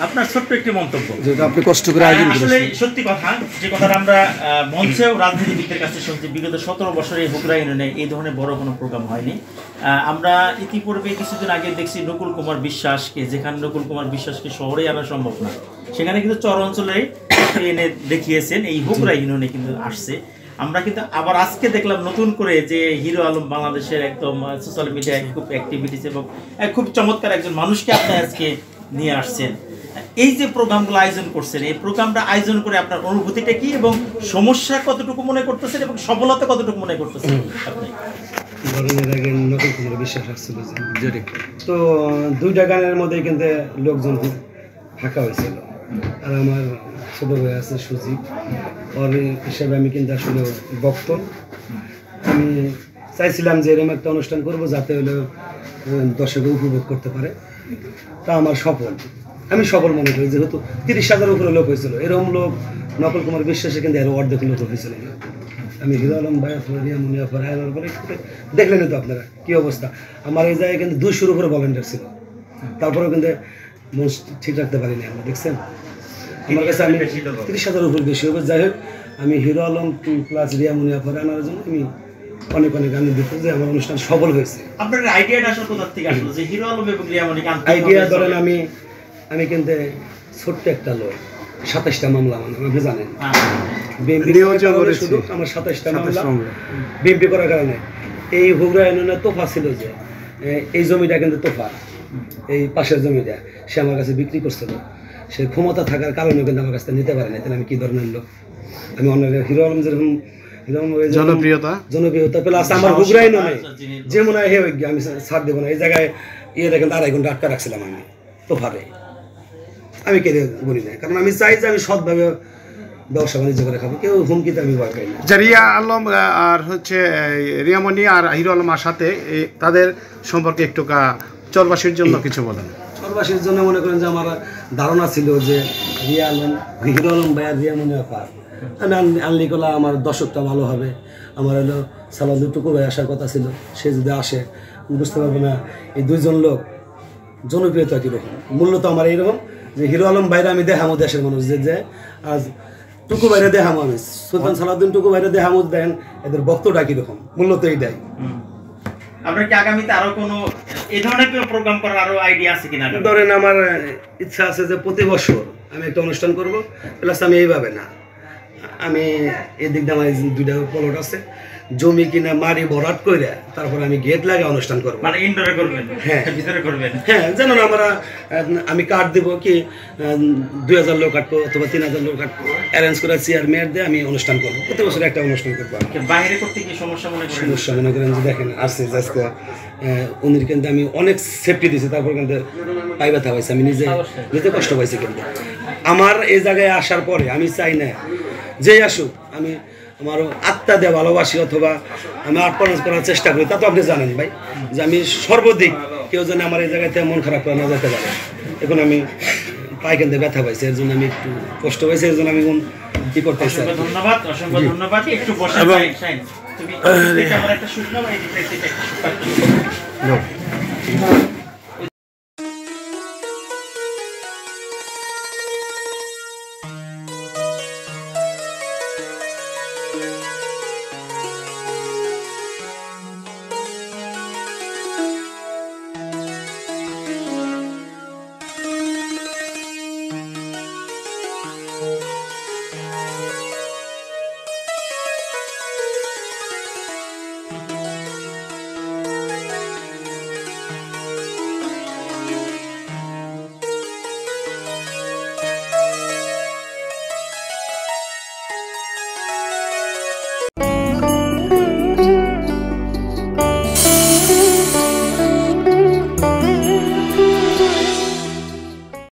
আপনার ছোট্ট একটি মন্তব্য যেটা আপনি কষ্ট করে আয়োজন করেছেন। আসলে সত্যি কথা, যে কথাটা আমরা মঞ্চেও রাজনীতিবিদদের কাছে শুনছি, বিগত 17 বছরে হুগরা ইউনিয়নে এই ধরনের বড় কোনো প্রোগ্রাম হয়নি। আমরা ইতিপূর্বে কিছুদিন আগে দেখছি নকুল কুমার বিশ্বাসকে, যেখানে নকুল কুমার বিশ্বাসকে শহরে আনা সম্ভব না, সেখানে কিন্তু চর অঞ্চলে এনে দেখিয়েছেন, এই হুগরা ইউনিয়নে কিন্তু আসছে। আমরা কিন্তু আবার আজকে দেখলাম নতুন করে যে হিরো আলম বাংলাদেশের একদম সোশ্যাল মিডিয়ায় খুব অ্যাক্টিভিটিস এবং খুব চমৎকার একজন মানুষকে আপনি আজকে নিয়ে আসছেন। এই যে প্রোগ্রামগুলো আয়োজন করছেন, এই প্রোগ্রামটা আয়োজন করে আপনার অনুভূতিটা কি এবং সমস্যা কতটুকু মনে করতেছেন এবং সফলতা কতটুকু মনে করতেছেন আপনি? ধরনের আগে নতুন কোনো বিশ্বাস আসছিল যে তো দুইটা গানের মধ্যে কিন্তু লোকজন ফাঁকা হয়েছিল। আর আমার ছোট ভাই আছে সুজিত, ওর হিসেবে আমি কিন্তু আসলে ভক্ত। আমি চাইছিলাম যে এরকম একটা অনুষ্ঠান করবো যাতে হলে দর্শকে উপভোগ করতে পারে, তা আমার সফল। আমি সফল মনে করি, যেহেতু 30,000 উপরে লোক হয়েছিল। এরকম লোক নকল কুমার বিশ্বাসে কিন্তু আরও অর্ধেক লোক হয়েছিল। আমি হিরো আলম ভাই আনার পরে দেখলেন তো আপনারা কী অবস্থা। আমার এই জায়গায় কিন্তু 200-র উপরে ভলেন্টিয়ার ছিল, তারপরেও কিন্তু মন ঠিক রাখতে পারিনি। আমরা দেখছেন আমার কাছে আমি 30,000-র উপর বেশি হবে। যাই হোক, আমি হিরো আলম প্লাস রিয়া মুনিয়াফর আনার জন্য আমি অনেক অনেক আনন্দিত যে আমার অনুষ্ঠান সফল হয়েছে। আপনার আইডিয়াটা আসলে কোথা থেকে আসলো যে হিরো আলম এবং রিয়া মুনিকে আনতে? আইডিয়া ধরেন আমি কিন্তু ছোট্ট একটা লোক, 27টা মামলা আপনি জানেন, শুধু আমার 27টা মামলা বিএমপি করার কারণে। এই হুগরা ইউনিয়নের তোফা ছিল যে এই জমিটা কিন্তু তোফা, এই পাশের জমিটা সে আমার কাছে বিক্রি করছিল। সে ক্ষমতা থাকার কারণে কিন্তু আমার কাছ থেকে নিতে পারে না। তাহলে আমি কি ধরনের লোক? আমি অনেক হিরো আলম যেরকম জনপ্রিয়তা প্লাস আমার হুগরা ইউনিয়নে যে মনে হয় আমি ছাড় দেবো না। এই জায়গায় দেখেন 2.5 ঘন্টা আটকা রাখছিলাম আমি তোফারে। আমি কেড়ে বলি না, কারণ আমি চাই যে আমি সৎভাবে ব্যবসা বাণিজ্য করে খাবো। কেউ হুমকিতে আমি ভয় পাই না। রিয়া আলম আর হচ্ছে রিয়ামণি আর হিরো আলমার সাথে তাদের সম্পর্কে একটু চরবাসীর জন্য কিছু বলেন। চরবাসীর জন্য মনে করেন যে আমার ধারণা ছিল যে রিয়া আলম, হিরো আলম ভাই আর রিয়ামণি আপার আমি আনলি করলে আমার দর্শকটা ভালো হবে। আমার হলো সালাউদ্দিন টুকু ভাই আসার কথা ছিল, সে যদি আসে বুঝতে পারবো না এই দুইজন লোক জনপ্রিয়তা কীরকম। মূল্য তো আমার এইরকম যে হিরো আলম বাইরে আমি দেখামো দেশের মানুষ যে আজ টুকু বাইরে দেখামো, আমি সুলতান সালাউদ্দিন টুকু বাইরে দেখামো, দেখেন এদের বক্তব্যটা কীরকম। মূল্য তো এইটাই। আপনার কি আগামীতে আরো কোনো এই ধরনের প্রোগ্রাম করার আরো আইডিয়া আছে কিনা? ধরেন আমার ইচ্ছা আছে যে প্রতি বছর আমি একটা অনুষ্ঠান করবো, প্লাস আমি এইভাবে না, আমি এদিক দিয়ে আমার 2টা প্লট আছে, জমি কিনা মারি ভরাট করে তারপর আমি গেট লাগিয়ে অনুষ্ঠান করবো। মানে ইনডোরে করবেন? হ্যাঁ, ভিতরে করবেন। হ্যাঁ, যেন আমি কার্ড দিব কি 2,000 লোক কাটবো অথবা 3,000 লোক কাটবো, অ্যারেঞ্জ করে চেয়ার মেয়ার দিয়ে আমি অনুষ্ঠান করবো। প্রতি বছর একটা অনুষ্ঠান করবো। বাইরে করতে কি সমস্যা মনে করেন? সমস্যা মনে করেন যে দেখেন আসছে আজকে উনির কিন্তু আমি অনেক সেফটি দিয়েছি, তারপর কিন্তু পাই ব্যথা হয়েছে, আমি নিজে কষ্ট পাইছি। কিন্তু আমার এই জায়গায় আসার পরে আমি চাই না যেই আসুক আমি আমার আত্মা দিয়ে ভালোবাসি অথবা আমি আটপানাজ করার চেষ্টা করি। তা তো আপনি জানেন ভাই যে আমি সর্বদিক কেউ যেন আমার এই জায়গাতে মন খারাপ করে না যেতে পারে। এখন আমি পাই কিন্তু ব্যথা পাইছি, এর জন্য আমি একটু কষ্ট পাইছি, এর জন্য আমি কি করতে চাই। ধন্যবাদ, অসংখ্য ধন্যবাদ। একটু বসে তুমি একটা শুকনো